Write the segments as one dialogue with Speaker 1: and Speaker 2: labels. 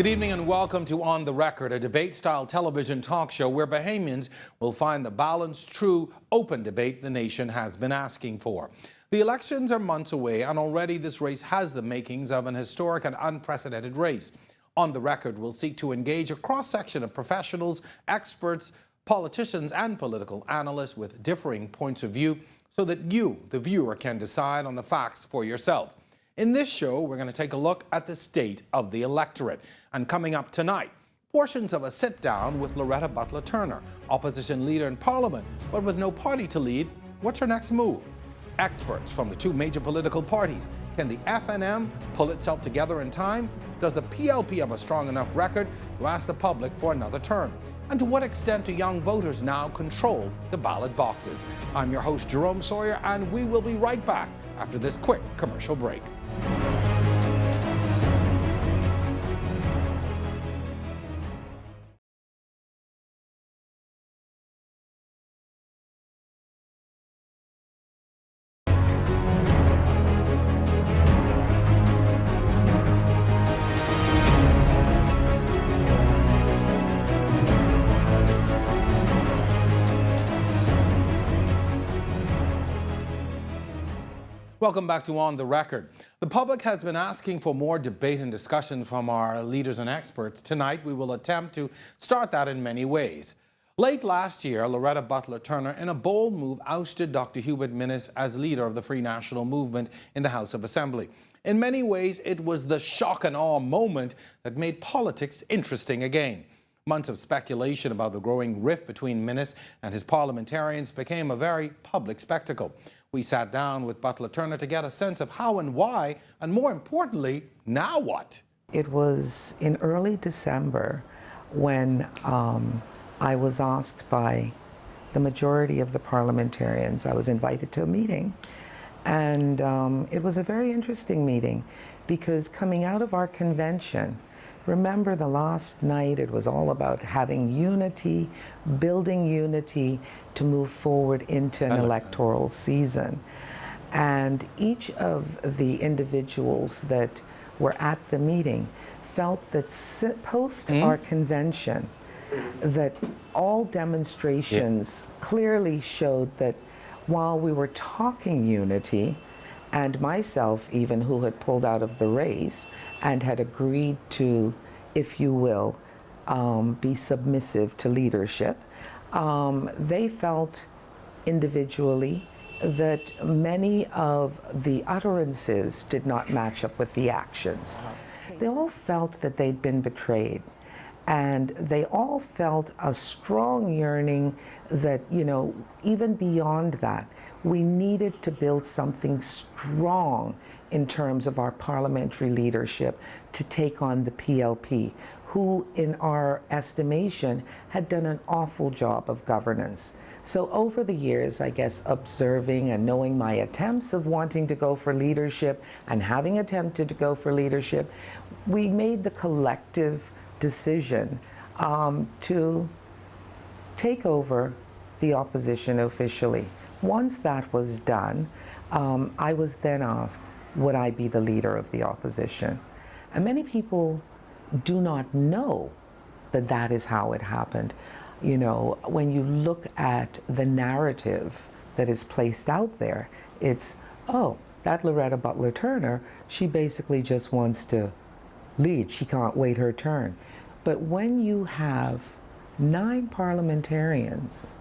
Speaker 1: Good evening and welcome to On the Record, a debate-style television talk show where Bahamians will find the balanced, true, open debate the nation has been asking for. The elections are months away, and already this race has the makings of an historic and unprecedented race. On the Record, we'll seek to engage a cross-section of professionals, experts, politicians, and political analysts with differing points of view so that you, the viewer, can decide on the facts for yourself. In this show, we're going to take a look at the state of the electorate. And coming up tonight, portions of a sit-down with Loretta Butler Turner, opposition leader in Parliament, but with no party to lead. What's her next move? Experts from the two major political parties. Can the FNM pull itself together in time? Does the PLP have a strong enough record to ask the public for another term? And to what extent do young voters now control the ballot boxes? I'm your host, Jerome Sawyer, and we will be right back after this quick commercial break. Welcome back to On the Record. The public has been asking for more debate and discussion from our leaders and experts. Tonight, we will attempt to start that in many ways. Late last year, Loretta Butler Turner, in a bold move, ousted Dr. Hubert Minnis as leader of the Free National Movement in the House of Assembly. In many ways, it was the shock and awe moment that made politics interesting again. Months of speculation about the growing rift between Minnis and his parliamentarians became a very public spectacle. We sat down with Butler Turner to get a sense of how and why, and more importantly, now what?
Speaker 2: It was in early December when I was asked by the majority of the parliamentarians. I was invited to a meeting, and it was a very interesting meeting because coming out of our convention, remember the last night, it was all about having unity, building unity to move forward into an electoral season. And each of the individuals that were at the meeting felt that post our convention, that all demonstrations clearly showed that while we were talking unity, and myself even, who had pulled out of the race and had agreed to, if you will, be submissive to leadership, they felt individually that many of the utterances did not match up with the actions. They all felt that they'd been betrayed. And they all felt a strong yearning that, you know, even beyond that, we needed to build something strong in terms of our parliamentary leadership to take on the PLP, who, in our estimation, had done an awful job of governance. So over the years, I guess, observing and knowing my attempts of wanting to go for leadership and having attempted to go for leadership, we made the collective decision to take over the opposition officially. Once that was done, I was then asked, would I be the leader of the opposition? And many people do not know that that is how it happened. You know, when you look at the narrative that is placed out there, it's, oh, that Loretta Butler Turner, she basically just wants to lead. She can't wait her turn. But when you have 9 parliamentarians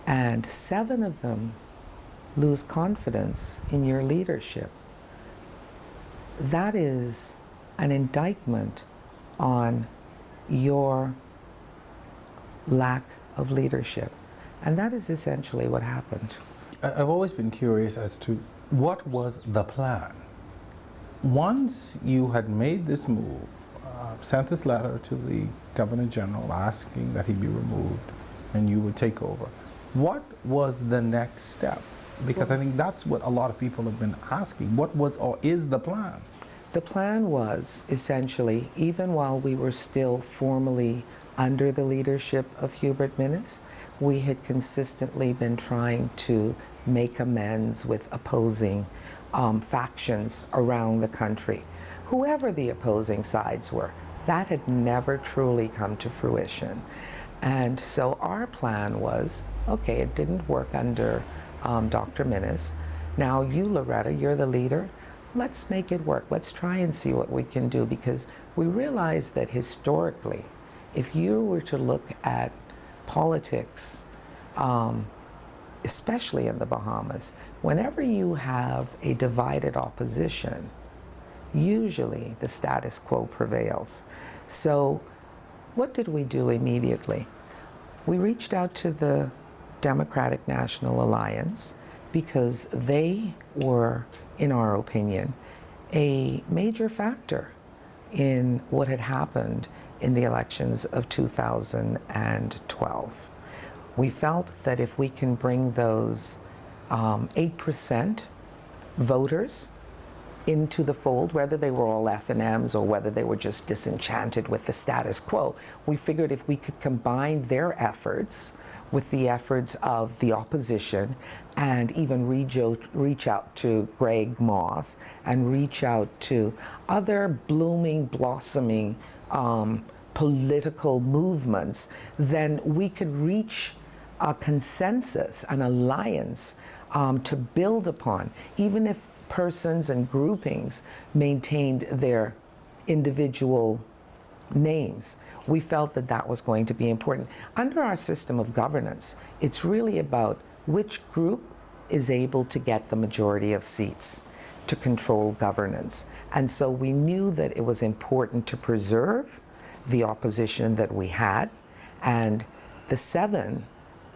Speaker 2: and 7 of them lose confidence in your leadership, that is an indictment on your lack of leadership. And that is essentially what happened.
Speaker 1: I've always been curious as to what was the plan. Once you had made this move, sent this letter to the Governor General asking that he be removed and you would take over, what was the next step? Because I think that's what a lot of people have been asking. What was or is the plan?
Speaker 2: The plan was essentially, even while we were still formally under the leadership of Hubert Minnis, we had consistently been trying to make amends with opposing factions around the country, whoever the opposing sides were. that had never truly come to fruition. And so our plan was, okay, it didn't work under Dr. Minnis. Now you, Loretta, you're the leader. Let's make it work. Let's try and see what we can do, because we realized that historically, if you were to look at politics, especially in the Bahamas, whenever you have a divided opposition, usually the status quo prevails. So what did we do immediately? We reached out to the Democratic National Alliance because they were, in our opinion, a major factor in what had happened in the elections of 2012. We felt that if we can bring those 8% voters into the fold, whether they were all F&Ms or whether they were just disenchanted with the status quo, we figured if we could combine their efforts with the efforts of the opposition and even reach out to Greg Moss and reach out to other blossoming political movements, then we could reach a consensus, an alliance to build upon, even if persons and groupings maintained their individual names. We felt that that was going to be important. Under our system of governance, it's really about which group is able to get the majority of seats to control governance. And so we knew that it was important to preserve the opposition that we had, and the 7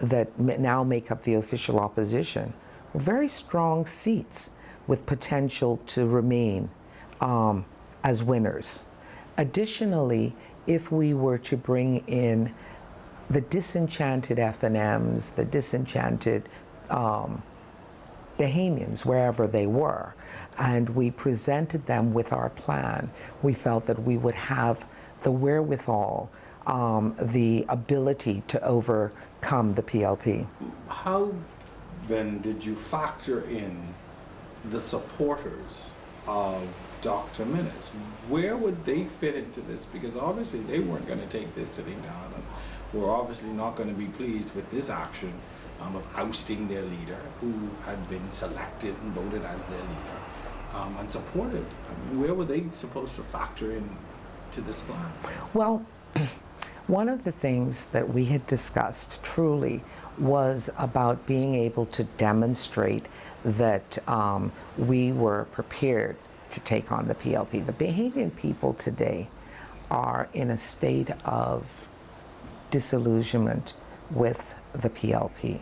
Speaker 2: that now make up the official opposition were very strong seats with potential to remain as winners. Additionally, if we were to bring in the disenchanted F&Ms, the disenchanted Bahamians, wherever they were, and we presented them with our plan, we felt that we would have the wherewithal, the ability to overcome the PLP.
Speaker 1: How then did you factor in the supporters of Dr. Minnis? Where would they fit into this? Because obviously they weren't going to take this sitting down, and were obviously not going to be pleased with this action of ousting their leader, who had been selected and voted as their leader and supported. I mean, where were they supposed to factor in to this plan?
Speaker 2: Well, one of the things that we had discussed truly was about being able to demonstrate that we were prepared to take on the PLP. The Bahamian people today are in a state of disillusionment with the PLP.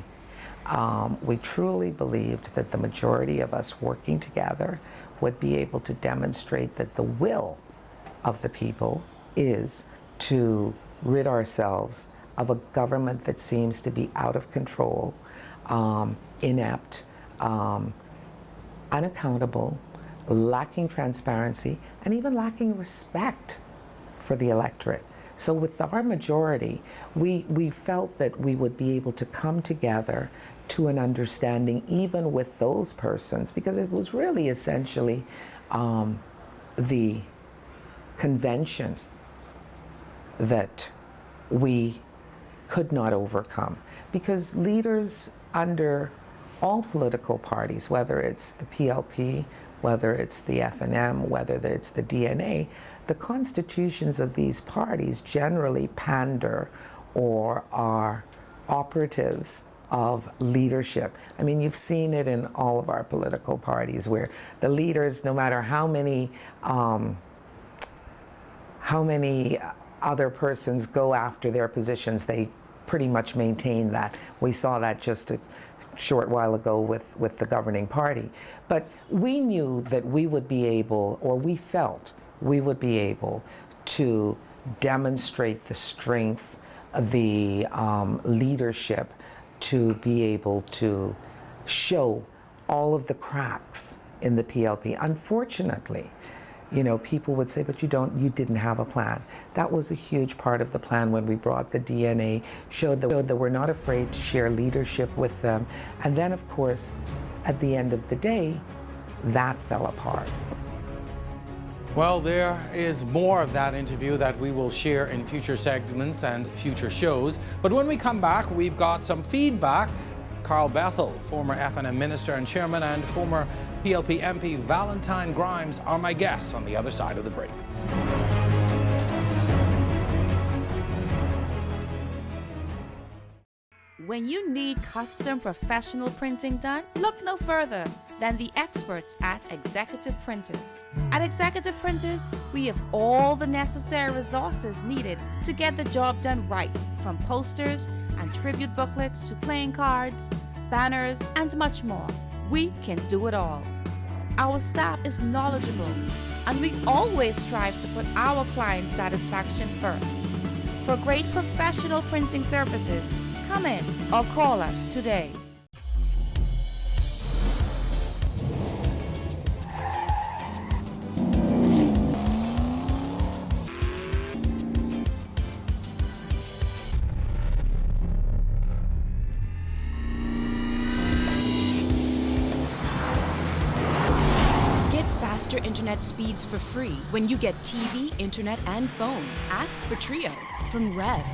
Speaker 2: We truly believed that the majority of us working together would be able to demonstrate that the will of the people is to rid ourselves of a government that seems to be out of control, inept, unaccountable, lacking transparency, and even lacking respect for the electorate. So with our majority, we felt that we would be able to come together to an understanding even with those persons, because it was really essentially the convention that we could not overcome. Because leaders under all political parties, whether it's the PLP, whether it's the F&M, whether it's the DNA, the constitutions of these parties generally pander or are operatives of leadership. I mean, you've seen it in all of our political parties where the leaders, no matter how many other persons go after their positions, they pretty much maintain that. We saw that just a short while ago with the governing party. But we knew that we would be able, or we felt we would be able to demonstrate the strength, the leadership, to be able to show all of the cracks in the PLP. Unfortunately, you know, people would say, but you didn't have a plan. That was a huge part of the plan when we brought the DNA, showed that we're not afraid to share leadership with them. And then, of course, at the end of the day, that fell apart.
Speaker 1: Well, there is more of that interview that we will share in future segments and future shows. But when we come back, we've got some feedback. Carl Bethel, former FNM minister and chairman, and former PLP MP Valentine Grimes are my guests on the other side of the break.
Speaker 3: When you need custom professional printing done, look no further than the experts at Executive Printers. At Executive Printers, we have all the necessary resources needed to get the job done right, from posters and tribute booklets to playing cards, banners, and much more. We can do it all. Our staff is knowledgeable, and we always strive to put our client satisfaction first. For great professional printing services, come in or call us today.
Speaker 4: Get faster internet speeds for free when you get TV, internet, and phone. Ask for Trio from Rev.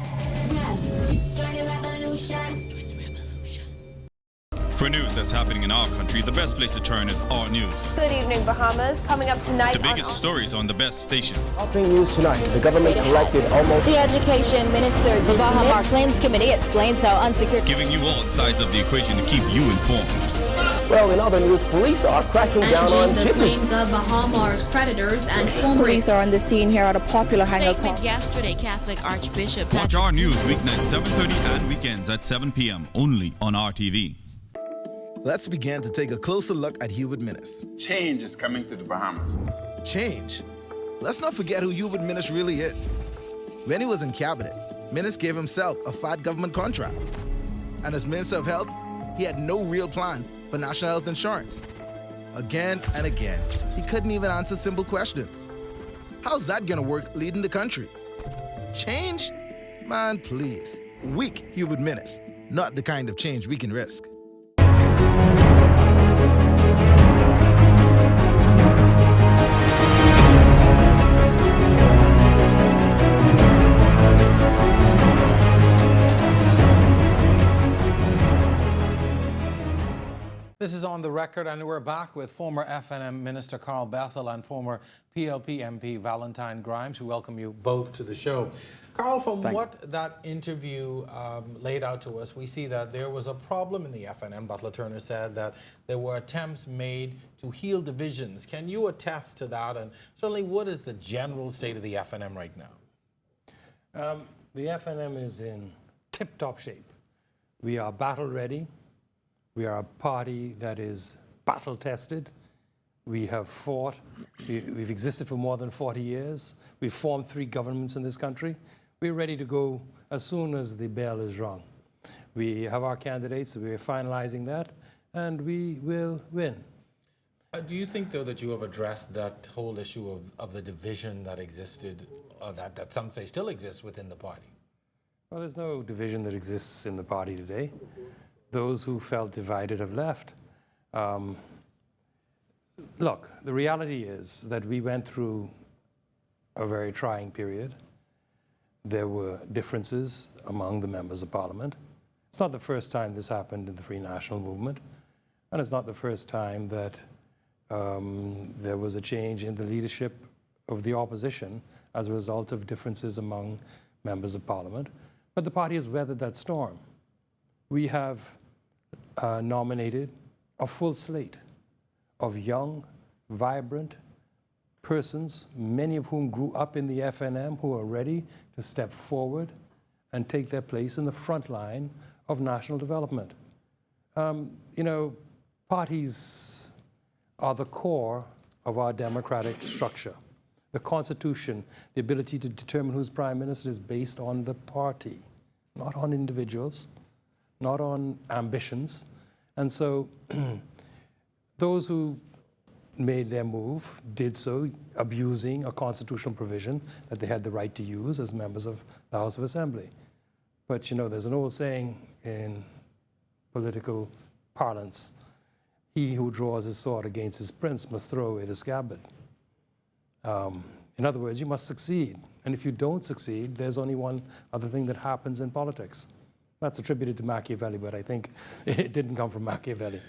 Speaker 5: For news that's happening in our country, the best place to turn is Our News.
Speaker 6: Good evening, Bahamas. Coming up tonight.
Speaker 5: The biggest stories on the best station.
Speaker 7: Topping news tonight. The government collected almost.
Speaker 8: The education minister
Speaker 6: The Bahamas
Speaker 8: Claims Committee explains how unsecured.
Speaker 5: Giving you all sides of the equation to keep you informed.
Speaker 7: Well, in other news, police are cracking down on
Speaker 9: the
Speaker 7: kidnapping.
Speaker 9: claims of Bahamas creditors and home
Speaker 8: Police are on the scene here at a popular hangout
Speaker 4: Statement
Speaker 8: called.
Speaker 4: yesterday, Catholic Archbishop
Speaker 5: Watch Our News weeknights 7:30 and weekends at 7 p.m. only on RTV.
Speaker 10: Let's begin to take a closer look at Hubert Minnis.
Speaker 11: Change is coming to the Bahamas.
Speaker 10: Change? Let's not forget who Hubert Minnis really is. When he was in cabinet, Minnis gave himself a fat government contract. And as Minister of Health, he had no real plan for national health insurance. Again and again, he couldn't even answer simple questions. How's that gonna work leading the country? Change? Man, please. Weak Hubert Minnis, not the kind of change we can risk.
Speaker 1: This is On the Record, and we're back with former FNM Minister Carl Bethel and former PLP MP Valentine Grimes. We welcome you both to the show. Carl, from what that interview laid out to us, we see that there was a problem in the FNM. Butler Turner said that there were attempts made to heal divisions. Can you attest to that? And certainly, what is the general state of the FNM right now?
Speaker 12: The FNM is in tip-top shape. We are battle ready. We are a party that is battle-tested. We have fought. We've existed for more than 40 years. We've formed 3 governments in this country. We're ready to go as soon as the bell is rung. We have our candidates. We're finalizing that, and we will win.
Speaker 1: Do you think, though, that you have addressed that whole issue of the division that existed, or that some say still exists within the party?
Speaker 12: Well, there's no division that exists in the party today. Those who felt divided have left. Look, the reality is that we went through a very trying period. There were differences among the members of Parliament. It's not the first time this happened in the Free National Movement, and it's not the first time that there was a change in the leadership of the opposition as a result of differences among members of Parliament. But the party has weathered that storm. We have nominated a full slate of young, vibrant persons, many of whom grew up in the FNM, who are ready to step forward and take their place in the front line of national development. Parties are the core of our democratic structure. The Constitution, the ability to determine who's prime minister, is based on the party, not on individuals, not on ambitions. And so those who made their move did so abusing a constitutional provision that they had the right to use as members of the House of Assembly. But there's an old saying in political parlance, he who draws his sword against his prince must throw away the scabbard. In other words, you must succeed. And if you don't succeed, there's only one other thing that happens in politics. That's attributed to Machiavelli, but I think it didn't come from Machiavelli.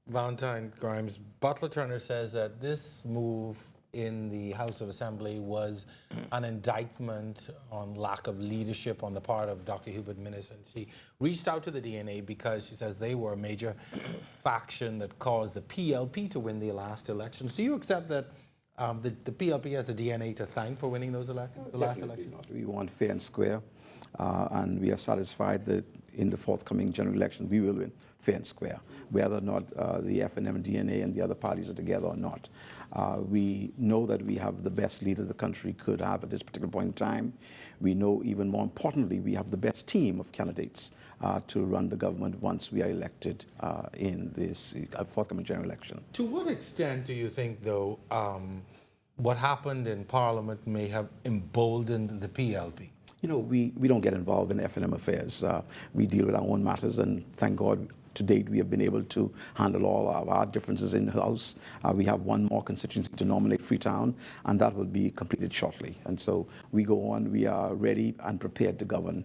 Speaker 1: Valentine Grimes, Butler Turner says that this move in the House of Assembly was an indictment on lack of leadership on the part of Dr. Hubert Minnis, and she reached out to the DNA because she says they were a major faction that caused the PLP to win the last elections. Do you accept that the PLP has the DNA to thank for winning those elections, the last elections?
Speaker 13: Not. We want fair and square, and we are satisfied that in the forthcoming general election we will win fair and square, whether or not the FNM, DNA, and the other parties are together or not. We know that we have the best leader the country could have at this particular point in time. We know, even more importantly, we have the best team of candidates to run the government once we are elected in this forthcoming general election.
Speaker 1: To what extent do you think, though, what happened in Parliament may have emboldened the PLP?
Speaker 13: You know, we don't get involved in FNM affairs. We deal with our own matters, and thank God, to date, we have been able to handle all of our differences in the House. We have one more constituency to nominate, Freetown, and that will be completed shortly. And so we go on. We are ready and prepared to govern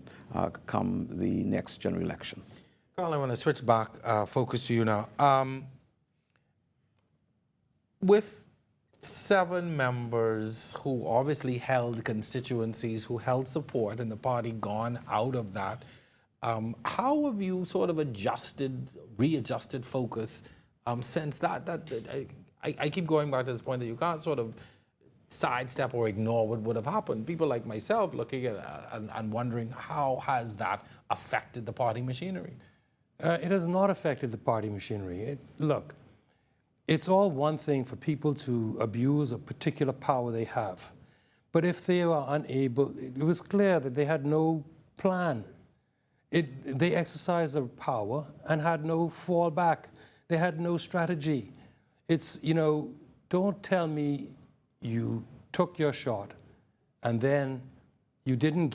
Speaker 13: come the next general election.
Speaker 1: Carl, I want to switch back, focus to you now. With 7 members who obviously held constituencies, who held support, and the party gone out of that, how have you sort of readjusted focus since that? I keep going back to this point that you can't sort of sidestep or ignore what would have happened. People like myself looking at and wondering, how has that affected the party machinery?
Speaker 12: It has not affected the party machinery. Look, it's all one thing for people to abuse a particular power they have. But if they were unable, it was clear that they had no plan. They exercised their power and had no fallback. They had no strategy. It's, you know, don't tell me you took your shot and then you didn't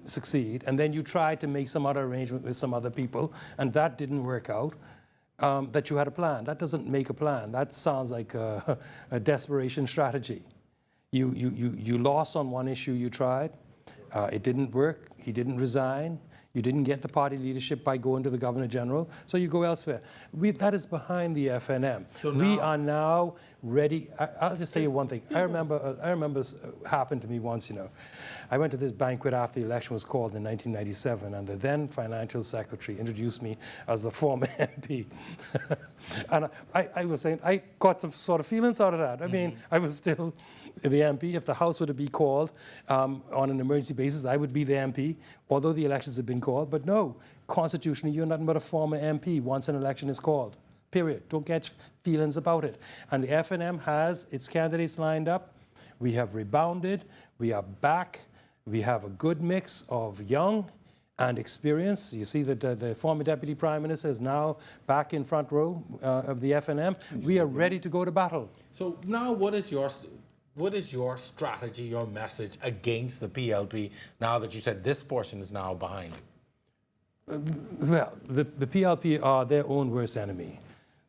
Speaker 12: succeed, and then you tried to make some other arrangement with some other people and that didn't work out, that you had a plan. That doesn't make a plan. That sounds like a desperation strategy. You lost on one issue you tried. It didn't work. He didn't resign. You didn't get the party leadership by going to the Governor General, so you go elsewhere. That is behind the FNM. So we are now ready. I'll just tell you one thing. I remember happened to me once, you know. I went to this banquet after the election was called in 1997, and the then financial secretary introduced me as the former MP. And I was saying, I got some sort of feelings out of that. I mean, I was still the MP. If the House were to be called on an emergency basis, I would be the MP, although the elections had been called. But no, constitutionally, you're nothing but a former MP once an election is called. Period. Don't catch feelings about it. And the FNM has its candidates lined up. We have rebounded. We are back. We have a good mix of young and experience. You see that the former Deputy Prime Minister is now back in front row of the FNM. We are ready to go to battle.
Speaker 1: So now what is your strategy, your message against the PLP now that you said this portion is now behind you?
Speaker 12: Well, the PLP are their own worst enemy.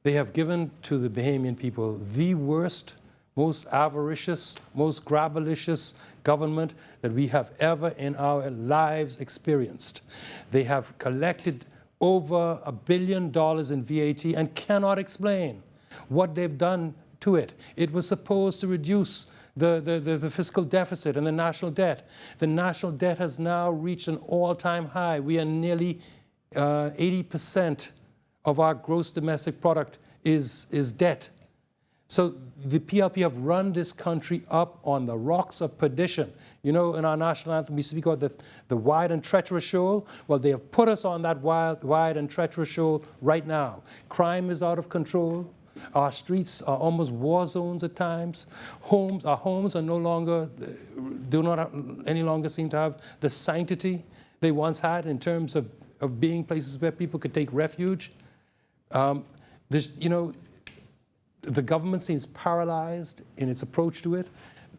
Speaker 12: They have given to the Bahamian people the worst, most avaricious, most grabalicious government that we have ever in our lives experienced. They have collected over $1 billion in VAT and cannot explain what they've done to it. It was supposed to reduce the fiscal deficit and the national debt. The national debt has now reached an all-time high. We are nearly 80% of our gross domestic product is debt. So the PLP have run this country up on the rocks of perdition. You know, in our national anthem, we speak about the wide and treacherous shoal. Well, they have put us on that wide and treacherous shoal right now. Crime is out of control. Our streets are almost war zones at times. Our homes are do not any longer seem to have the sanctity they once had in terms of being places where people could take refuge. You know, the government seems paralyzed in its approach to it.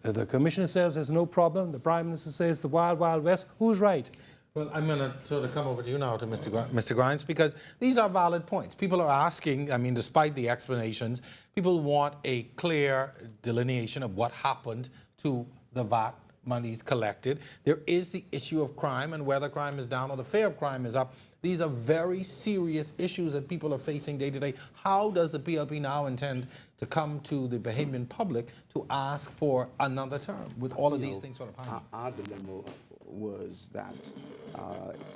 Speaker 12: The commissioner says there's no problem. The Prime Minister says the wild, wild west. Who's right?
Speaker 1: Well, I'm going to sort of come over to you now, to Mr. Grimes, because these are valid points. People are asking, I mean, despite the explanations, People want a clear delineation of what happened to the VAT monies collected. There is the issue of crime and whether crime is down or the fear of crime is up. These are very serious issues that people are facing day to day. How does the PLP now intend to come to the Bahamian public to ask for another term with all of these things sort of happening?
Speaker 13: Our dilemma was that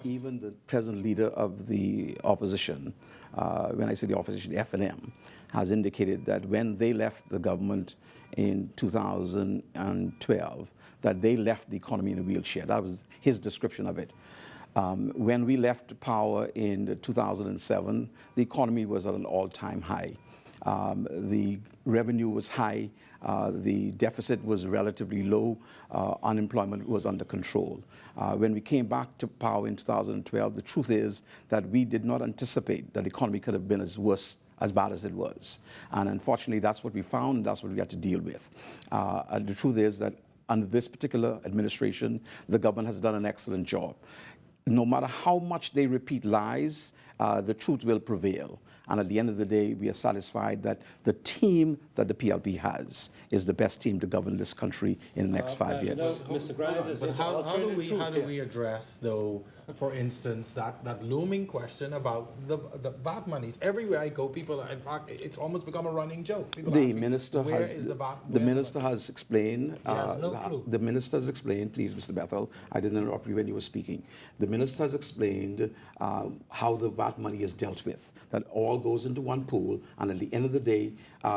Speaker 13: even the present leader of the opposition, when I say the opposition, the FNM, has indicated that when they left the government in 2012, that they left the economy in a wheelchair. That was his description of it. When we left power in 2007, the economy was at an all-time high. The revenue was high, the deficit was relatively low, unemployment was under control. When we came back to power in 2012, the truth is that we did not anticipate that the economy could have been as bad as it was. And unfortunately, that's what we found, and that's what we had to deal with. The truth is that under this particular administration, the government has done an excellent job. No matter how much they repeat lies, the truth will prevail. And at the end of the day, we are satisfied that the team that the PLP has is the best team to govern this country in the next 5 years.
Speaker 12: Mr. Grimes,
Speaker 1: but how do we address, though, for instance, that looming question about the VAT monies? Everywhere I go, people, in fact, it's almost become a running joke. People
Speaker 13: The
Speaker 1: asking,
Speaker 13: minister
Speaker 1: where
Speaker 13: has
Speaker 1: is the VAT?
Speaker 13: the minister has explained.
Speaker 12: He has no clue.
Speaker 13: The minister has explained. Please, Mr. Bethel, I didn't interrupt you when you were speaking. The minister has explained how the VAT money is dealt with. That all goes into one pool, and at the end of the day,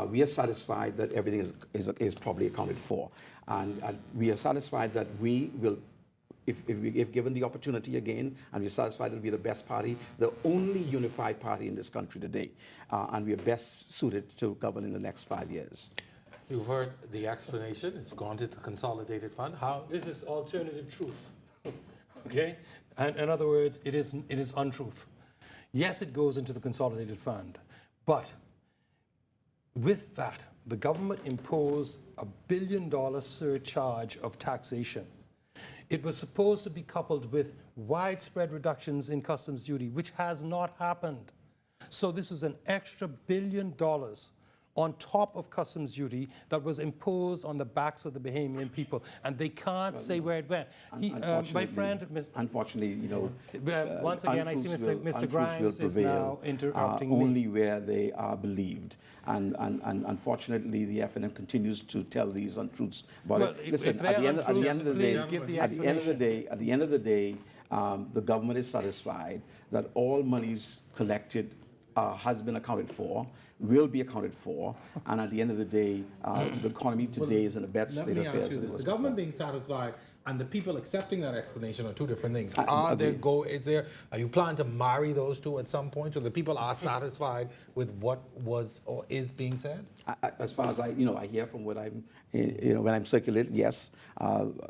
Speaker 13: we are satisfied that everything is properly accounted for, and we are satisfied that we will. If given the opportunity again, and we're satisfied that we're the best party, the only unified party in this country today, and we are best suited to govern in the next 5 years.
Speaker 1: You've heard the explanation. It's gone to the consolidated fund. How?
Speaker 12: This is alternative truth. Okay? And in other words, it is untruth. Yes, it goes into the consolidated fund, but with that, the government imposed a $1 billion surcharge of taxation. It was supposed to be coupled with widespread reductions in customs duty, which has not happened. So this was an extra $1 billion on top of customs duty that was imposed on the backs of the Bahamian people, and they can't say where it went. My friend,
Speaker 13: unfortunately, you know,
Speaker 12: once again, I see Mr. Grimes is now interrupting me.
Speaker 13: Only where they are believed, and unfortunately, the FNM continues to tell these untruths. But listen, at the end of the day, the government is satisfied that all monies collected has been accounted for, will be accounted for, and at the end of the day, the economy today is in a better state of affairs.
Speaker 1: The government being satisfied and the people accepting that explanation are two different things. Are you planning to marry those two at some point, so the people are satisfied with what was or is being said?
Speaker 13: As far as I hear from what I'm, when I'm circulating, yes,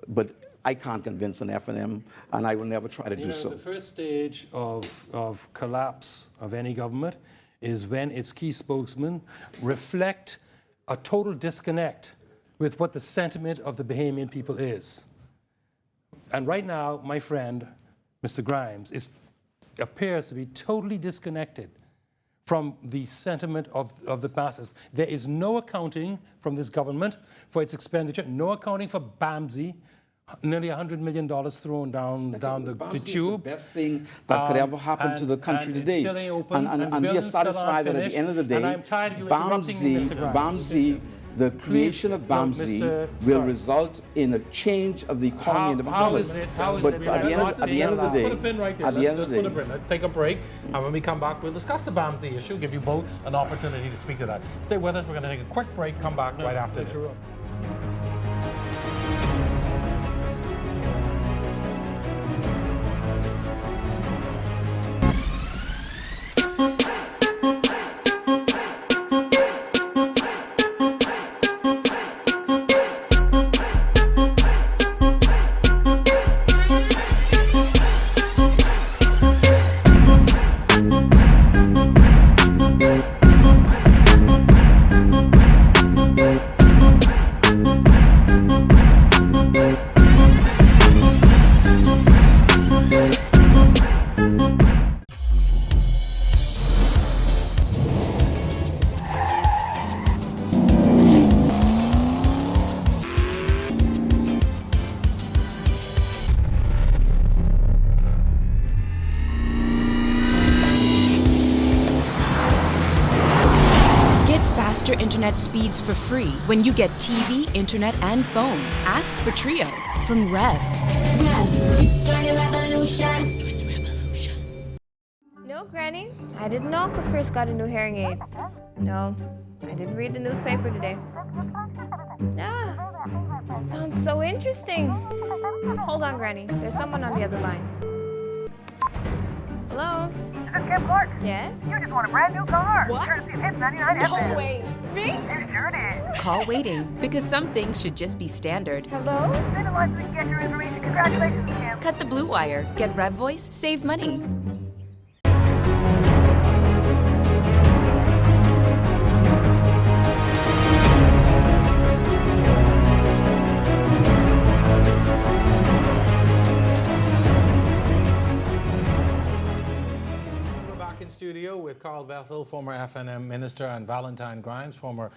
Speaker 13: but I can't convince an FNM, and I will never try to do so.
Speaker 12: The first stage of collapse of any government is when its key spokesmen reflect a total disconnect with what the sentiment of the Bahamian people is. And right now, my friend, Mr. Grimes, appears to be totally disconnected from the sentiment of the masses. There is no accounting from this government for its expenditure, no accounting for BAMSI, nearly $100 million thrown down the tube.
Speaker 13: The best thing that could ever happen to the country today.
Speaker 12: Still ain't open,
Speaker 13: and we are satisfied that at the end of the day, BAMSI, the creation of BAMSI will result in a change of the economy in the Bahamas. But at the end of the day,
Speaker 1: put a pin right there. Let's take a break, and when we come back, we'll discuss the BAMSI issue, give you both an opportunity to speak to that. Stay with us. We're going to take a quick break, come back right after this.
Speaker 4: internet speeds for free when you get TV, internet, and phone. Ask for Trio from Rev.
Speaker 14: Join the revolution.
Speaker 15: No, Granny, I didn't know Uncle Chris got a new hearing aid. No, I didn't read the newspaper today. Ah, sounds so interesting. Hold on, Granny. There's someone on the other line. Hello?
Speaker 16: Is this Kim Clark?
Speaker 15: Yes?
Speaker 16: You just want a brand new car.
Speaker 4: What?
Speaker 16: Courtesy of Hits 99 FM.
Speaker 4: No way. Me?
Speaker 16: You sure did.
Speaker 4: Call waiting, because some things should just be standard.
Speaker 15: Hello?
Speaker 16: Say the line so we can get your information. Congratulations, Kim.
Speaker 4: Cut the blue wire. Get Rev Voice. Save money.
Speaker 1: Studio with Carl Bethel, former FNM minister, and Valentine Grimes, former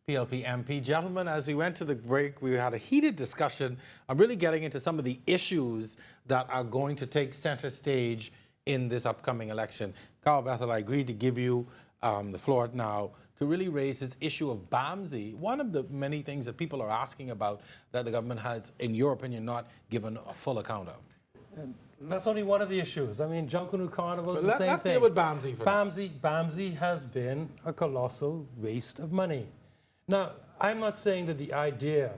Speaker 1: PLP MP. Gentlemen, as we went to the break, we had a heated discussion. I'm really getting into some of the issues that are going to take center stage in this upcoming election. Carl Bethel, I agreed to give you the floor now to really raise this issue of BAMSI, one of the many things that people are asking about that the government has, in your opinion, not given a full account of.
Speaker 12: That's only one of the issues. I mean, Junkanoo Carnival is the same
Speaker 1: let's
Speaker 12: thing.
Speaker 1: deal with BAMSI for
Speaker 12: BAMSI has been a colossal waste of money. Now, I'm not saying that the idea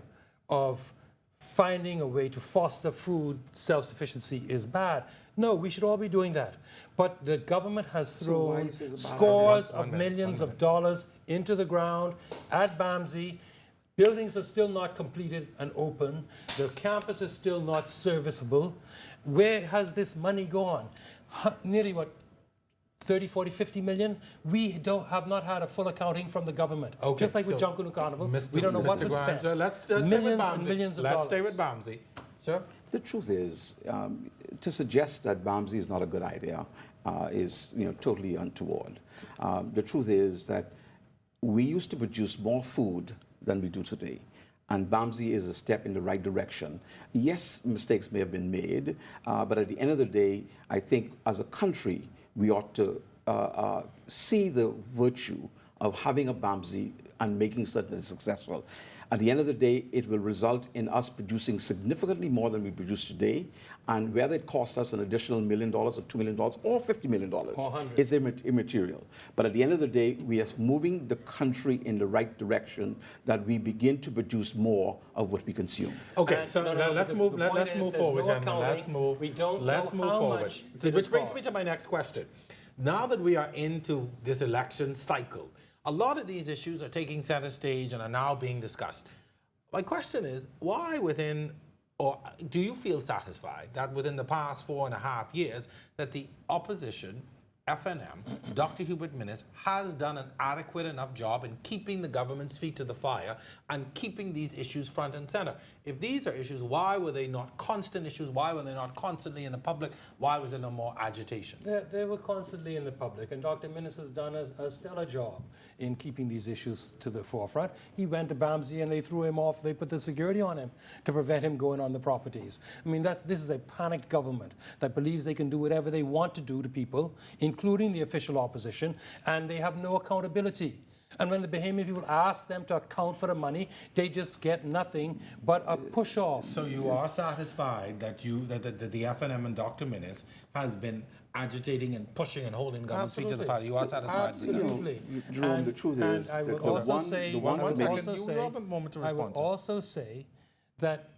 Speaker 12: of finding a way to foster food self-sufficiency is bad. No, we should all be doing that. But the government has thrown scores of millions of dollars into the ground at BAMSI. Buildings are still not completed and open. The campus is still not serviceable. Where has this money gone? Nearly what, 30, 40, 50 million? We have not had a full accounting from the government. Okay, just like with Junkanoo Carnival, we don't know what was spent.
Speaker 1: Let's
Speaker 12: millions and millions of dollars.
Speaker 1: Let's stay with BAMSI. Sir?
Speaker 13: The truth is, to suggest that BAMSI is not a good idea is totally untoward. The truth is that we used to produce more food than we do today. And BAMSI is a step in the right direction. Yes, mistakes may have been made, but at the end of the day, I think as a country, we ought to see the virtue of having a BAMSI and making certain it's successful. At the end of the day, it will result in us producing significantly more than we produce today, and whether it costs us an additional $1 million or $2 million or $50 million, it's immaterial. But at the end of the day, we are moving the country in the right direction, that we begin to produce more of what we consume.
Speaker 1: Okay, so let's move forward, gentlemen. Let's move forward. Which brings me to my next question. Now that we are into this election cycle, a lot of these issues are taking center stage and are now being discussed. My question is, why do you feel satisfied that within the past 4.5 years that the opposition, FNM, Dr. Hubert Minnis, has done an adequate enough job in keeping the government's feet to the fire and keeping these issues front and center? If these are issues, why were they not constant issues? Why were they not constantly in the public? Why was there no more agitation?
Speaker 12: They were constantly in the public, and Dr. Minnis has done a stellar job in keeping these issues to the forefront. He went to BAMSI and they threw him off. They put the security on him to prevent him going on the properties. I mean, this is a panicked government that believes they can do whatever they want to do to people, including the official opposition, and they have no accountability. And when the Bahamian people ask them to account for the money, they just get nothing but a push-off.
Speaker 1: So you are satisfied that the FNM and Dr. Minnis has been agitating and pushing and holding government's feet to the fire? You are satisfied?
Speaker 12: Absolutely.
Speaker 13: Jerome, the truth is,
Speaker 12: I will also say that,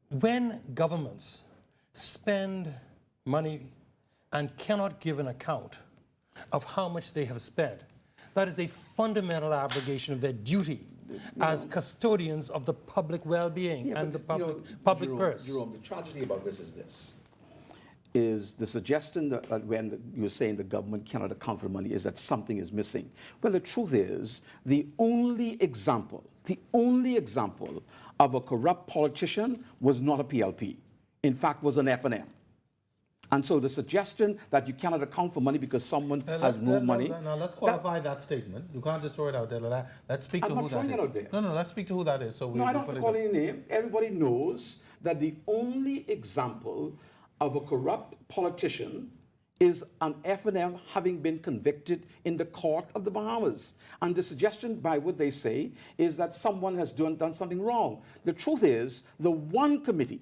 Speaker 12: when governments spend money and cannot give an account of how much they have spent, that is a fundamental abrogation of their duty as custodians of the public well-being and the public purse.
Speaker 13: Jerome, the tragedy about this is the suggestion that when you're saying the government cannot account for money is that something is missing. Well, the truth is, the only example of a corrupt politician was not a PLP. In fact, was an FNM. And so the suggestion that you cannot account for money because someone has more money...
Speaker 1: Now, let's qualify that statement. You can't just throw it out there. Let's speak to who that is. I'm not throwing it out there. No, let's speak to who that is.
Speaker 13: No, I don't have to call any name. Everybody knows that the only example of a corrupt politician is an F&M having been convicted in the court of the Bahamas. And the suggestion by what they say is that someone has done something wrong. The truth is, the one committee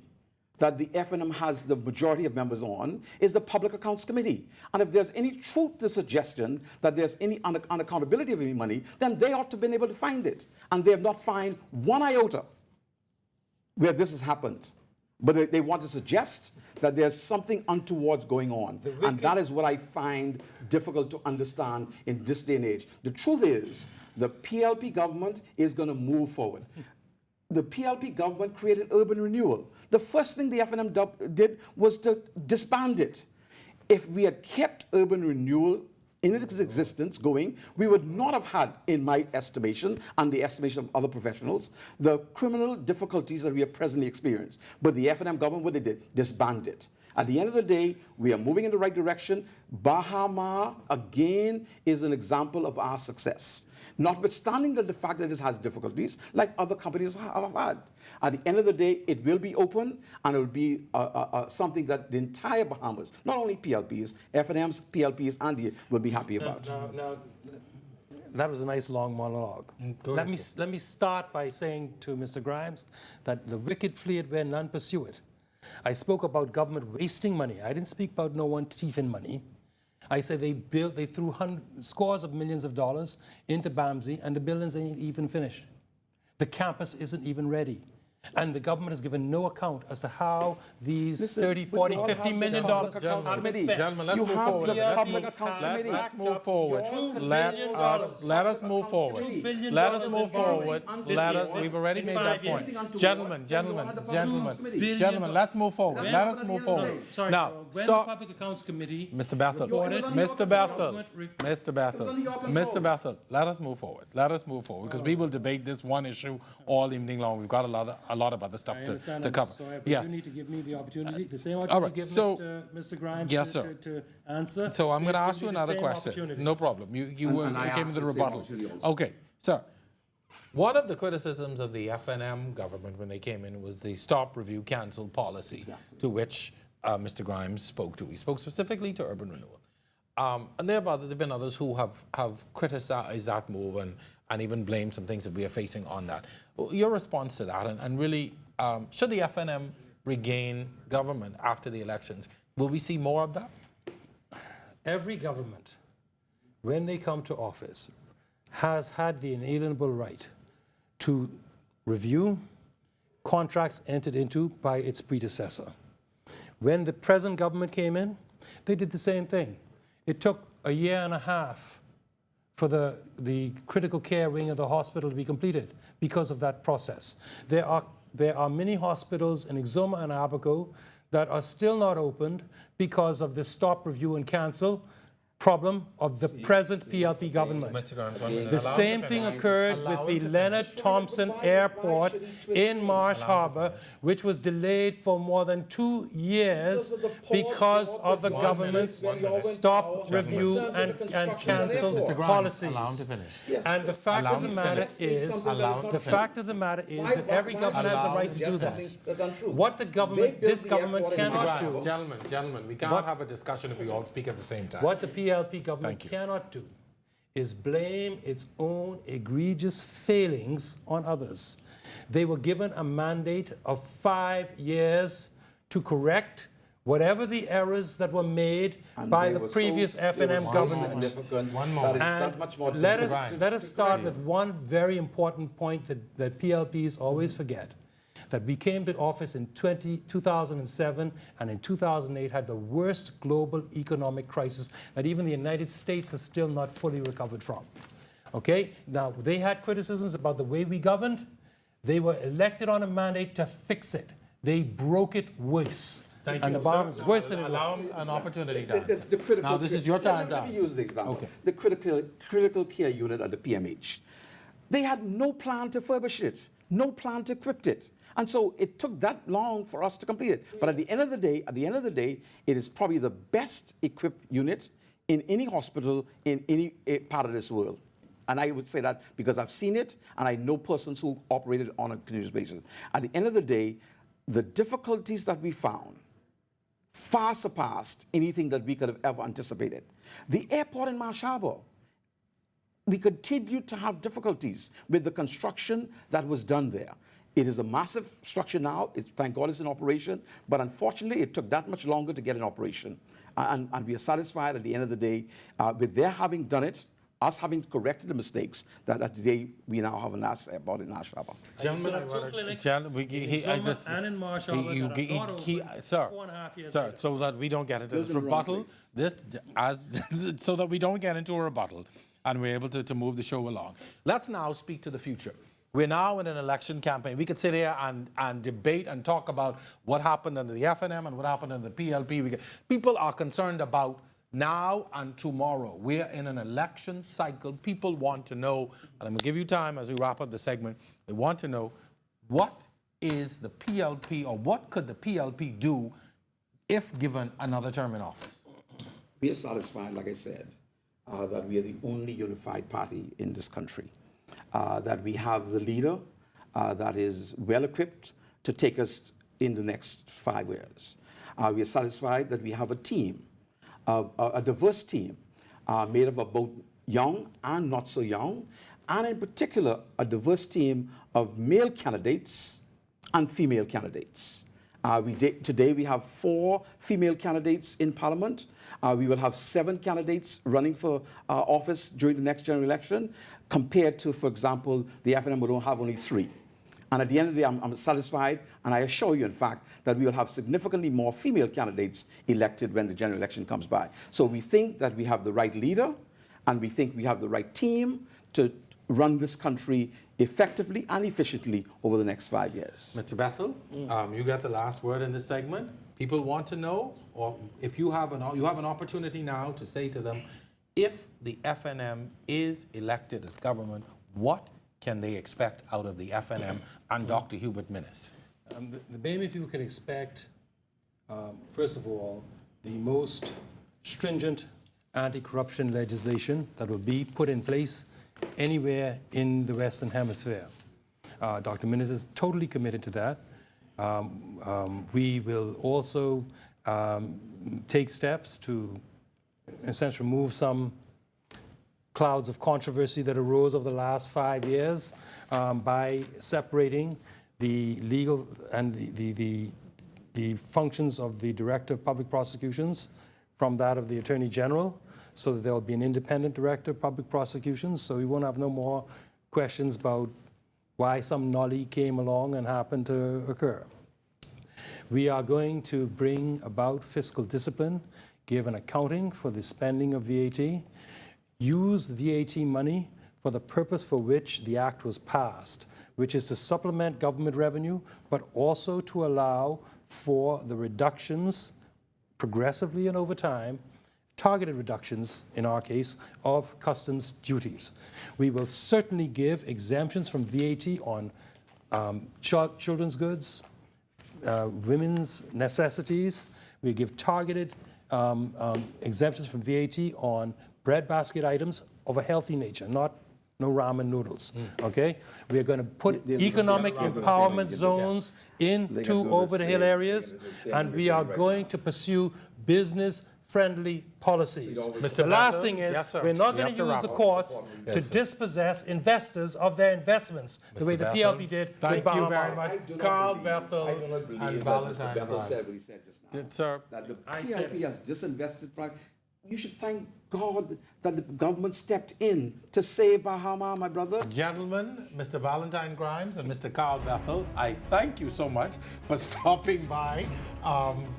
Speaker 13: that the F&M has the majority of members on is the Public Accounts Committee. And if there's any truth to the suggestion that there's any unaccountability of any money, then they ought to have been able to find it. And they have not found one iota where this has happened. But they want to suggest that there's something untoward going on. And that is what I find difficult to understand in this day and age. The truth is, the PLP government is going to move forward. The PLP government created urban renewal. The first thing the F&M did was to disband it. If we had kept urban renewal in its existence going, we would not have had, in my estimation and the estimation of other professionals, the criminal difficulties that we have presently experienced. But the F&M government, what they did, disband it. At the end of the day, we are moving in the right direction. Bahama, again, is an example of our success. Notwithstanding the fact that it has difficulties, like other companies have had. At the end of the day, it will be open, and it will be something that the entire Bahamas, not only PLPs, F&Ms, PLPs, and will be happy about.
Speaker 12: Now, that was a nice long monologue. Let me start by saying to Mr. Grimes that the wicked flee it where none pursue it. I spoke about government wasting money. I didn't speak about no one thieving money. I said they threw scores of millions of dollars into BAMSI, and the buildings ain't even finished. The campus isn't even ready. And the government has given no account as to how these 30, 40, 50 million dollars have been spent.
Speaker 1: Gentlemen, let's move forward. Let's move forward. Let us move forward. Let us move forward. We've already made that point. Gentlemen, let's move forward. Let us move forward. Now, stop.
Speaker 12: The Public Accounts Committee,
Speaker 1: Mr. Bethel, let us move forward. Let us move forward, because we will debate this one issue all evening long. We've got a lot of other stuff to cover.
Speaker 12: Yes. You need to give me the opportunity, the same opportunity to give Mr. Grimes to answer.
Speaker 1: So I'm going to ask you another question. No problem. You came to the rebuttal. Okay, sir. One of the criticisms of the F&M government when they came in was the stop, review, cancel policy, to which Mr. Grimes spoke to. He spoke specifically to urban renewal. And there have been others who have criticized that move and even blamed some things that we are facing on that. Your response to that, and really, should the F&M regain government after the elections? Will we see more of that?
Speaker 12: Every government, when they come to office, has had the inalienable right to review contracts entered into by its predecessor. When the present government came in, they did the same thing. It took a year and a half for the critical care wing of the hospital to be completed because of that process. There are many hospitals in Exuma and Abaco that are still not opened because of the stop, review, and cancel problem of the present PLP government. The same thing occurred with the Leonard Thompson Airport in Marsh Harbor, which was delayed for more than 2 years because of the government's stop, review, and cancel policies. And the fact of the matter is, that every government has the right to do that. What the government, this government cannot do.
Speaker 1: Gentlemen, we can't have a discussion if we all speak at the same time.
Speaker 12: What the PLP government cannot do is blame its own egregious failings on others. They were given a mandate of 5 years to correct whatever the errors that were made by the previous F&M government. And let us start with one very important point that PLPs always forget. That we came to office in 2007 and in 2008 had the worst global economic crisis that even the United States has still not fully recovered from. Okay? Now, they had criticisms about the way we governed. They were elected on a mandate to fix it. They broke it worse.
Speaker 1: Thank
Speaker 12: and
Speaker 1: you.
Speaker 12: the bottom is worse than it
Speaker 1: Allow
Speaker 12: was.
Speaker 1: an opportunity to answer. Now, this is your time to answer.
Speaker 13: Let me use the example.
Speaker 1: Okay.
Speaker 13: The critical care unit at the PMH. They had no plan to furbish it, no plan to equip it. And so it took that long for us to complete it. But at the end of the day, it is probably the best equipped unit in any hospital in any part of this world. And I would say that because I've seen it and I know persons who operated on a continuous basis. At the end of the day, the difficulties that we found far surpassed anything that we could have ever anticipated. The airport in Marsh Harbor, we continue to have difficulties with the construction that was done there. It is a massive structure now. Thank God it's in operation, but unfortunately it took that much longer to get in operation. And we are satisfied at the end of the day with their having done it, us having corrected the mistakes, that at the day we now have a nice airport in Marsh Harbor.
Speaker 12: Gentlemen, and in Marsh Harbor,
Speaker 1: sir, so that we don't get into this rebuttal, so that we don't get into a rebuttal, and we're able to move the show along. Let's now speak to the future. We're now in an election campaign. We could sit here and debate and talk about what happened under the FNM and what happened under the PLP. People are concerned about now and tomorrow. We're in an election cycle. People want to know, and I'm going to give you time as we wrap up the segment, they want to know, what is the PLP, or what could the PLP do if given another term in office?
Speaker 13: We are satisfied, like I said, that we are the only unified party in this country. That we have the leader that is well equipped to take us in the next 5 years. We are satisfied that we have a team, a diverse team, made of both young and not so young, and in particular, a diverse team of male candidates and female candidates. Today we have 4 female candidates in Parliament. We will have 7 candidates running for office during the next general election, compared to, for example, the FNM will have only 3. And at the end of the day, I'm satisfied, and I assure you, in fact, that we will have significantly more female candidates elected when the general election comes by. So we think that we have the right leader, and we think we have the right team to run this country effectively and efficiently over the next 5 years.
Speaker 1: Mr. Bethel, you got the last word in this segment. People want to know, or if you have an opportunity now to say to them, if the FNM is elected as government, what can they expect out of the FNM and Dr. Hubert Minnis?
Speaker 12: The Bahamian people can expect, first of all, the most stringent anti-corruption legislation that will be put in place anywhere in the Western Hemisphere. Dr. Minnis is totally committed to that. We will also take steps to, in a sense, remove some clouds of controversy that arose over the last 5 years by separating the legal and the functions of the Director of Public Prosecutions from that of the Attorney General, so that there will be an independent Director of Public Prosecutions, so we won't have no more questions about why some nollie came along and happened to occur. We are going to bring about fiscal discipline, give an accounting for the spending of VAT, use VAT money for the purpose for which the act was passed, which is to supplement government revenue, but also to allow for the reductions progressively and over time, targeted reductions, in our case, of customs duties. We will certainly give exemptions from VAT on children's goods, women's necessities. We give targeted exemptions from VAT on breadbasket items of a healthy nature, no ramen noodles, okay? We are going to put economic empowerment zones into over-the-hill areas, and we are going to pursue business-friendly policies. The last thing is, we're not going to use the courts to dispossess investors of their investments, the way the PLP did with Bahamas.
Speaker 1: Thank you very much. Carl Bethel and Valentine
Speaker 13: Mr. Bethel said what he said just now.
Speaker 1: Sir,
Speaker 13: that the PLP has disinvested. You should thank God that the government stepped in to save Bahama, my brother.
Speaker 1: Gentlemen, Mr. Valentine Grimes and Mr. Carl Bethel, I thank you so much for stopping by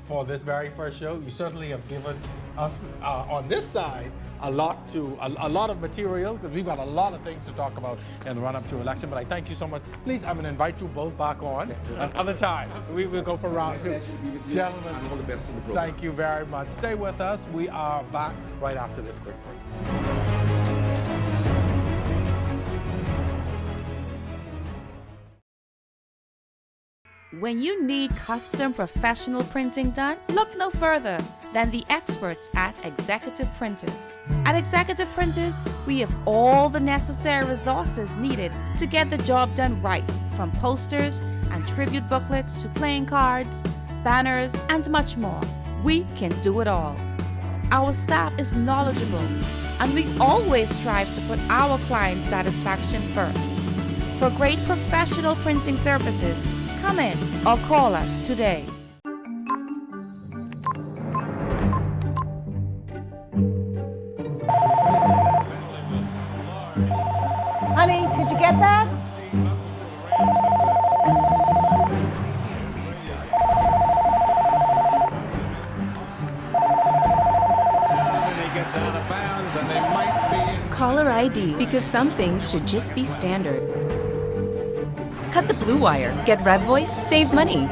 Speaker 1: for this very first show. You certainly have given us on this side a lot of material, because we've got a lot of things to talk about in the run-up to election. But I thank you so much. Please, I'm going to invite you both back on another time. We will go for round 2. Gentlemen,
Speaker 13: all the best in the program.
Speaker 1: Thank you very much. Stay with us. We are back right after this quick break.
Speaker 3: When you need custom professional printing done, look no further than the experts at Executive Printers. At Executive Printers, we have all the necessary resources needed to get the job done right, from posters and tribute booklets to playing cards, banners, and much more. we can do it all. Our staff is knowledgeable, and we always strive to put our client satisfaction first. For great professional printing services, come in or call us today.
Speaker 17: Honey, could you get that?
Speaker 4: Caller ID, because some things should just be standard. Cut the blue wire. Get Rev Voice, save money.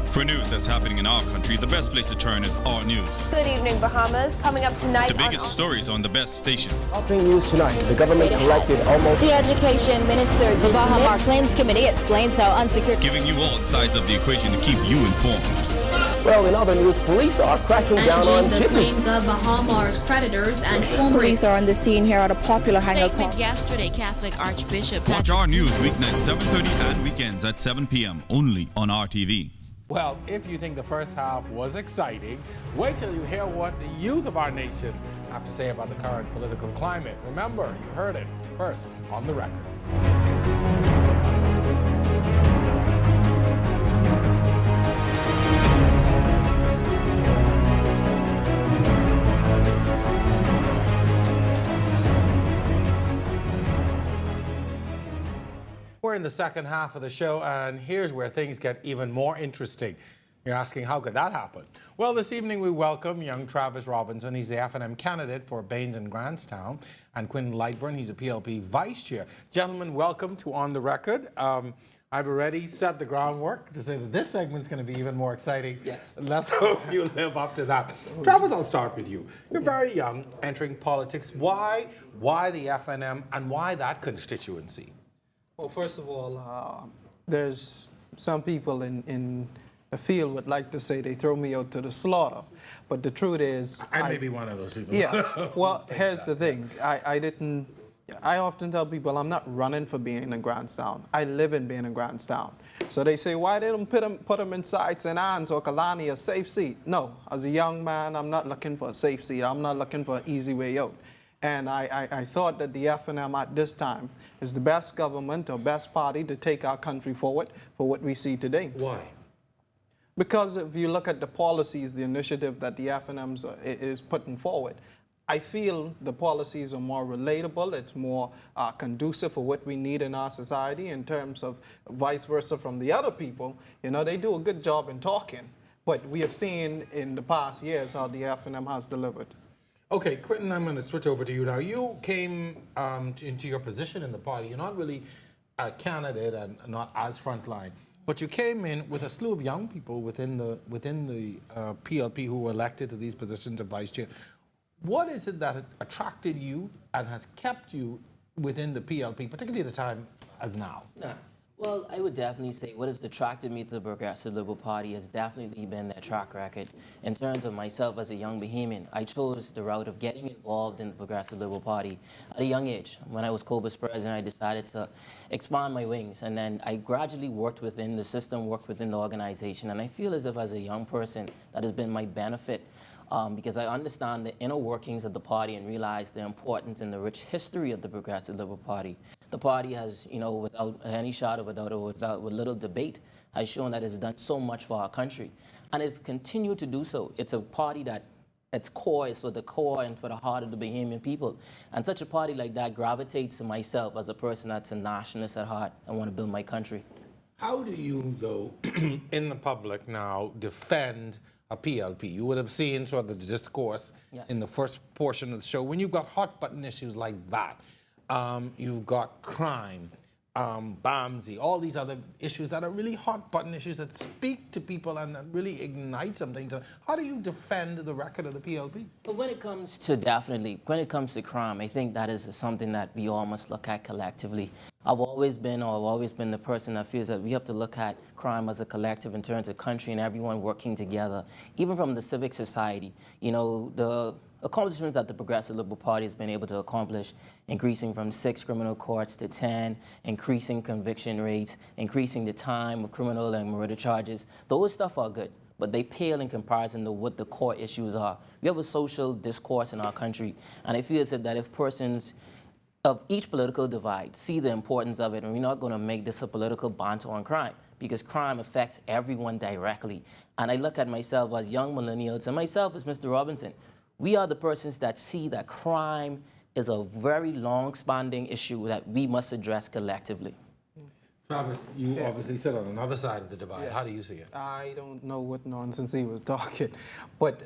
Speaker 5: For news that's happening in our country, the best place to turn is Our News.
Speaker 6: Good evening, Bahamas. Coming up tonight.
Speaker 5: The biggest stories on the best station.
Speaker 7: Topping news tonight, the government collected almost...
Speaker 8: The Education Minister the Bahama Claims Committee explains how unsecured...
Speaker 5: Giving you all sides of the equation to keep you informed.
Speaker 7: Well, in other news, police are cracking down on
Speaker 9: the claims of Bahamas creditors and home...
Speaker 8: Police are on the scene here at a popular hangout
Speaker 4: Statement yesterday, Catholic Archbishop...
Speaker 5: Watch Our News weeknights 7:30 and weekends at 7 p.m. only on RTV.
Speaker 1: Well, if you think the first half was exciting, wait till you hear what the youth of our nation have to say about the current political climate. Remember, you heard it first on the record. We're in the second half of the show, and here's where things get even more interesting. You're asking, how could that happen? Well, this evening we welcome young Travis Robinson. He's the F&M candidate for Baines and Grantstown, and Quinton Lightburn, he's a PLP vice chair. Gentlemen, welcome to On the Record. I've already set the groundwork to say that this segment's going to be even more exciting.
Speaker 18: Yes.
Speaker 1: Let's hope you live up to that. Travis, I'll start with you. You're very young, entering politics. Why the F&M, and why that constituency?
Speaker 18: Well, first of all, there's some people in the field would like to say they throw me out to the slaughter, but the truth is...
Speaker 1: I may be one of those people.
Speaker 18: Yeah, well, here's the thing. I often tell people I'm not running for being in Grantstown. I live in being in Grantstown. So they say, why they don't put them in Sites and Anns or Kalani, a safe seat? No, as a young man, I'm not looking for a safe seat. I'm not looking for an easy way out. And I thought that the F&M at this time is the best government or best party to take our country forward for what we see today.
Speaker 1: Why?
Speaker 18: Because if you look at the policies, the initiative that the F&M is putting forward, I feel the policies are more relatable, it's more conducive for what we need in our society in terms of vice versa from the other people. You know, they do a good job in talking, but we have seen in the past years how the F&M has delivered.
Speaker 1: Okay, Quinton, I'm going to switch over to you now. You came into your position in the party. You're not really a candidate and not as frontline, but you came in with a slew of young people within the PLP who were elected to these positions of vice chair. What is it that attracted you and has kept you within the PLP, particularly at the time as now?
Speaker 19: Well, I would definitely say what has attracted me to the Progressive Liberal Party has definitely been their track record. In terms of myself as a young Bahamian, I chose the route of getting involved in the Progressive Liberal Party at a young age. When I was COBA's president, I decided to expand my wings, and then I gradually worked within the system, worked within the organization, and I feel as if as a young person, that has been my benefit. Because I understand the inner workings of the party and realize the importance and the rich history of the Progressive Liberal Party. The party has, you know, without any shadow of a doubt or with little debate, has shown that it's done so much for our country. And it's continued to do so. It's a party that its core is for the core and for the heart of the Bahamian people. And such a party like that gravitates to myself as a person that's a nationalist at heart and want to build my country.
Speaker 1: How do you, though, in the public now, defend a PLP? You would have seen sort of the discourse in the first portion of the show. When you've got hot button issues like that, you've got crime, BAMSI, all these other issues that are really hot button issues that speak to people and that really ignite something. So how do you defend the record of the PLP?
Speaker 19: But when it comes to crime, I think that is something that we all must look at collectively. I've always been the person that feels that we have to look at crime as a collective in terms of country and everyone working together, even from the civic society. You know, the accomplishments that the Progressive Liberal Party has been able to accomplish, increasing from 6 criminal courts to 10, increasing conviction rates, increasing the time of criminal and murder charges, those stuff are good. but they pale in comparison to what the core issues are. We have a social discourse in our country, and I feel as if that if persons of each political divide see the importance of it, and we're not going to make this a political banter on crime, because crime affects everyone directly. And I look at myself as young millennials, and myself as Mr. Robinson. We are the persons that see that crime is a very long-spanning issue that we must address collectively.
Speaker 1: Travis, you obviously sit on another side of the divide.
Speaker 18: Yes.
Speaker 1: How do you see it?
Speaker 18: I don't know what nonsense he was talking, but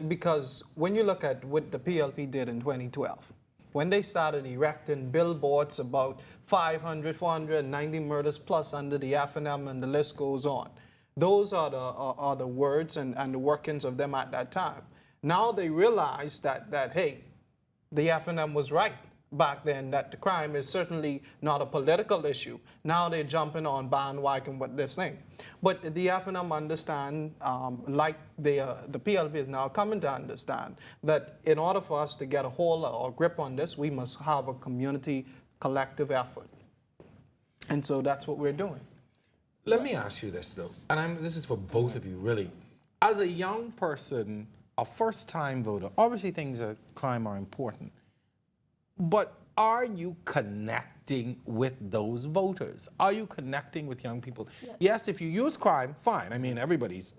Speaker 18: because when you look at what the PLP did in 2012, when they started erecting billboards about 500, 490 murders plus under the FNM, and the list goes on, those are the words and the workings of them at that time. Now they realize that hey, the FNM was right back then, that the crime is certainly not a political issue. Now they're jumping on bandwagon with this thing. But the FNM understand, like the PLP is now coming to understand, that in order for us to get a hold or grip on this, we must have a community collective effort. And so that's what we're doing.
Speaker 1: Let me ask you this, though, and this is for both of you, really. As a young person, a first-time voter, obviously things like crime are important, but are you connecting with those voters? Are you connecting with young people? Yes, if you use crime, fine. I mean, everybody's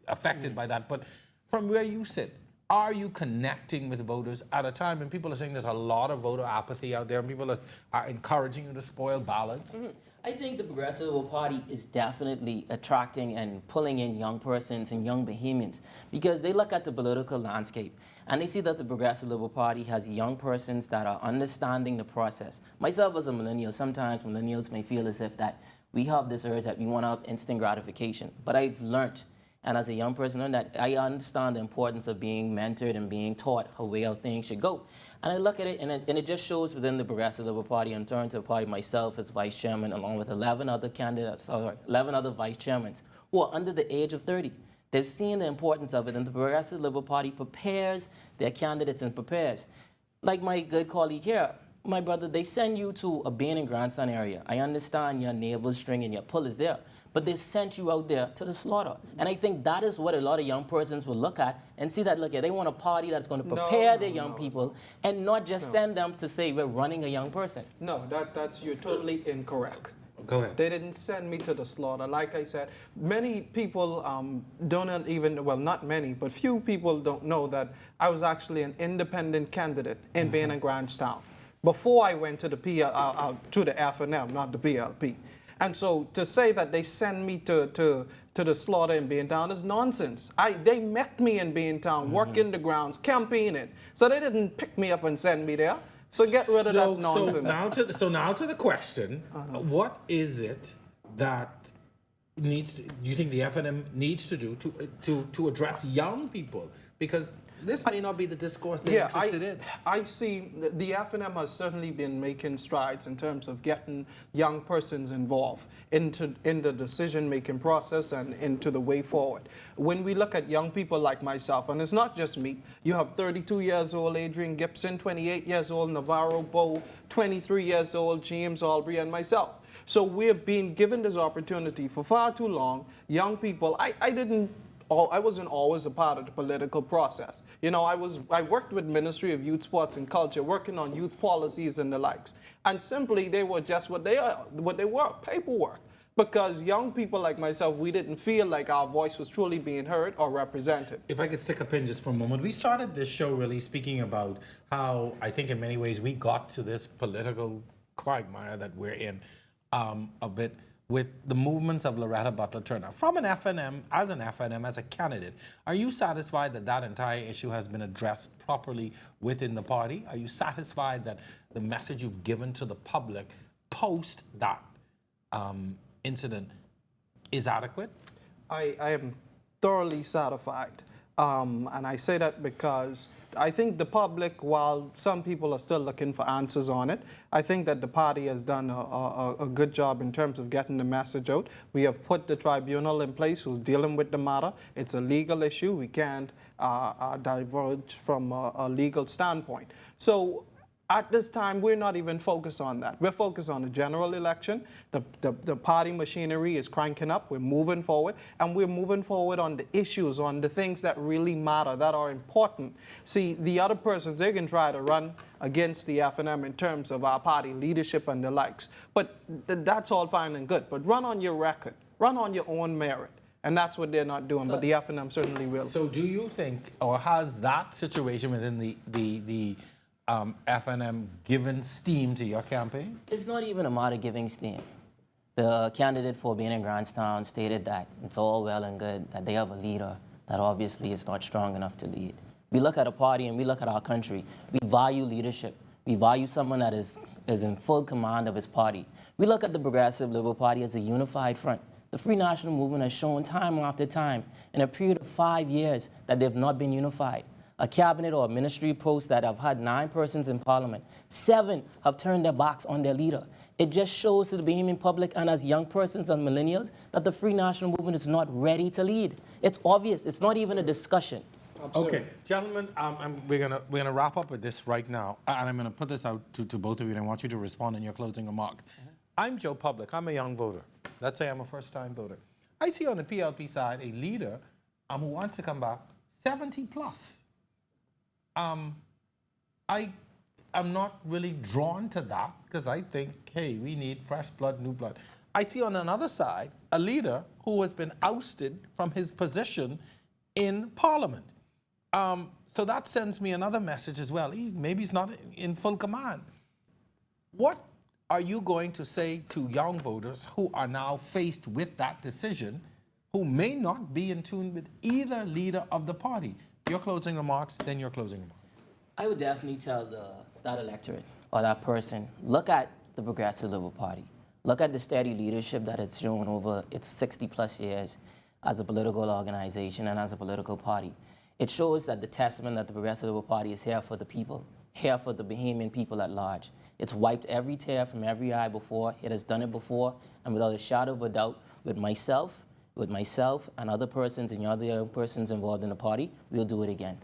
Speaker 1: affected by that, but from where you sit, are you connecting with voters at a time when people are saying there's a lot of voter apathy out there and people are encouraging you to spoil ballots?
Speaker 19: I think the Progressive Liberal Party is definitely attracting and pulling in young persons and young Bahamians because they look at the political landscape and they see that the Progressive Liberal Party has young persons that are understanding the process. Myself as a millennial, sometimes millennials may feel as if that we have this urge that we want to have instant gratification. But I've learned, and as a young person, that I understand the importance of being mentored and being taught a way how things should go. And I look at it, and it just shows within the Progressive Liberal Party, in terms of the party, myself as vice chairman, along with 11 other candidates, 11 other vice chairmen, who are under the age of 30. They've seen the importance of it, and the Progressive Liberal Party prepares their candidates and prepares. Like my good colleague here, my brother, they send you to a Bain and Grandstand area. I understand your navel string and your pull is there, but they sent you out there to the slaughter. And I think that is what a lot of young persons will look at and see that, look, they want a party that's going to prepare their young people and not just send them to say we're running a young person.
Speaker 18: No, you're totally incorrect.
Speaker 1: Go ahead.
Speaker 18: They didn't send me to the slaughter. Like I said, many people don't even, well, not many, but few people don't know that I was actually an independent candidate in Bain and Grandstown before I went to the FNM, not the PLP. And so to say that they send me to the slaughter in Baintown is nonsense. They met me in Baintown, working the grounds, campaigning. So they didn't pick me up and send me there. So get rid of that nonsense.
Speaker 1: So now to the question, what is it that you think the FNM needs to do to address young people? Because this may not be the discourse they're interested in.
Speaker 18: I see the FNM has certainly been making strides in terms of getting young persons involved in the decision-making process and into the way forward. When we look at young people like myself, and it's not just me, you have 32 years old Adrian Gibson, 28 years old Navarro Bowe, 23 years old James Albury, and myself. So we're being given this opportunity for far too long. Young people, I wasn't always a part of the political process. You know, I worked with Ministry of Youth, Sports and Culture, working on youth policies and the likes. And simply, they were just what they were, paperwork. Because young people like myself, we didn't feel like our voice was truly being heard or represented.
Speaker 1: If I could stick a pin just for a moment. We started this show really speaking about how I think in many ways we got to this political quagmire that we're in a bit with the movements of Loretta Butler Turner. From an FNM, as a candidate, are you satisfied that that entire issue has been addressed properly within the party? Are you satisfied that the message you've given to the public post that incident is adequate?
Speaker 18: I am thoroughly satisfied. And I say that because I think the public, while some people are still looking for answers on it, I think that the party has done a good job in terms of getting the message out. We have put the tribunal in place who's dealing with the matter. It's a legal issue. We can't diverge from a legal standpoint. So At this time, we're not even focused on that. We're focused on the general election. The party machinery is cranking up. We're moving forward, and we're moving forward on the issues, on the things that really matter, that are important. See, the other persons, they can try to run against the FNM in terms of our party leadership and the likes. But that's all fine and good. But run on your record. Run on your own merit. And that's what they're not doing, but the FNM certainly will.
Speaker 1: So do you think, or has that situation within the FNM given steam to your campaign?
Speaker 19: It's not even a matter of giving steam. The candidate for being in Grantstown stated that it's all well and good that they have a leader that obviously is not strong enough to lead. We look at a party and we look at our country. We value leadership. We value someone that is in full command of his party. We look at the Progressive Liberal Party as a unified front. The Free National Movement has shown time after time in a period of 5 years that they've not been unified. A cabinet or a ministry post that have had 9 persons in parliament, 7 have turned their backs on their leader. It just shows to the Bahamian public and as young persons and millennials that the Free National Movement is not ready to lead. It's obvious. It's not even a discussion.
Speaker 1: Okay, gentlemen, we're gonna wrap up with this right now, and I'm gonna put this out to both of you, and I want you to respond in your closing remarks. I'm Joe Public. I'm a young voter. Let's say I'm a first-time voter. I see on the PLP side a leader who wants to come back 70 plus. I am not really drawn to that because I think, hey, we need fresh blood, new blood. I see on another side a leader who has been ousted from his position in Parliament. So that sends me another message as well. Maybe he's not in full command. What are you going to say to young voters who are now faced with that decision, who may not be in tune with either leader of the party? Your closing remarks, then your closing remarks.
Speaker 19: I would definitely tell that electorate or that person, look at the Progressive Liberal Party. Look at the steady leadership that it's shown over its 60 plus years as a political organization and as a political party. It shows that the testament that the Progressive Liberal Party is here for the people, here for the Bahamian people at large. It's wiped every tear from every eye before. It has done it before, and without a shadow of a doubt, with myself and other persons and other young persons involved in the party, we'll do it again.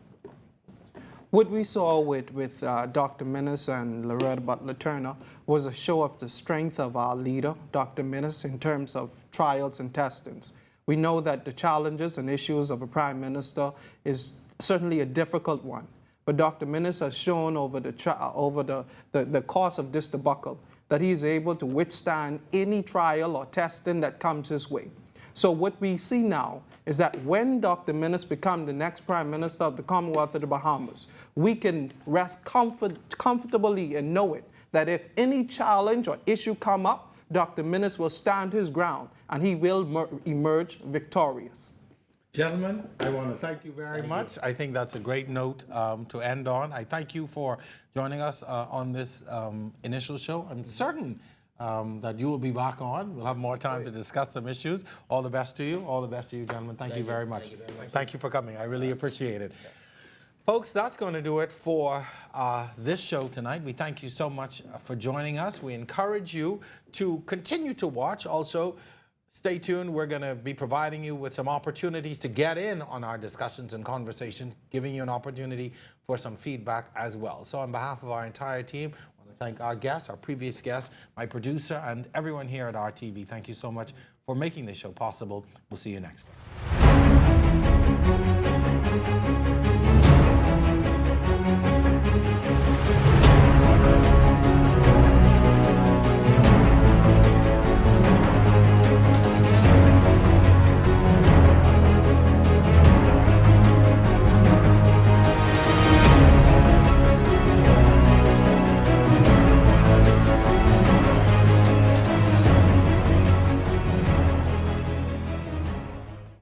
Speaker 18: What we saw with Dr. Minnis and Loretta Butler Turner was a show of the strength of our leader, Dr. Minnis, in terms of trials and testings. We know that the challenges and issues of a prime minister is certainly a difficult one. But Dr. Minnis has shown over the course of this debacle that he is able to withstand any trial or testing that comes his way. So what we see now is that when Dr. Minnis becomes the next Prime Minister of the Commonwealth of the Bahamas, we can rest comfortably and know it, that if any challenge or issue come up, Dr. Minnis will stand his ground and he will emerge victorious.
Speaker 1: Gentlemen, I want to thank you very much. I think that's a great note to end on. I thank you for joining us on this initial show. I'm certain that you will be back on. We'll have more time to discuss some issues. All the best to you. All the best to you, gentlemen. Thank you very much. Thank you for coming. I really appreciate it. Yes. Folks, that's going to do it for this show tonight. We thank you so much for joining us. We encourage you to continue to watch. Also, stay tuned. We're going to be providing you with some opportunities to get in on our discussions and conversations, giving you an opportunity for some feedback as well. So on behalf of our entire team, I want to thank our guests, our previous guests, my producer, and everyone here at RTV. Thank you so much for making this show possible. We'll see you next time.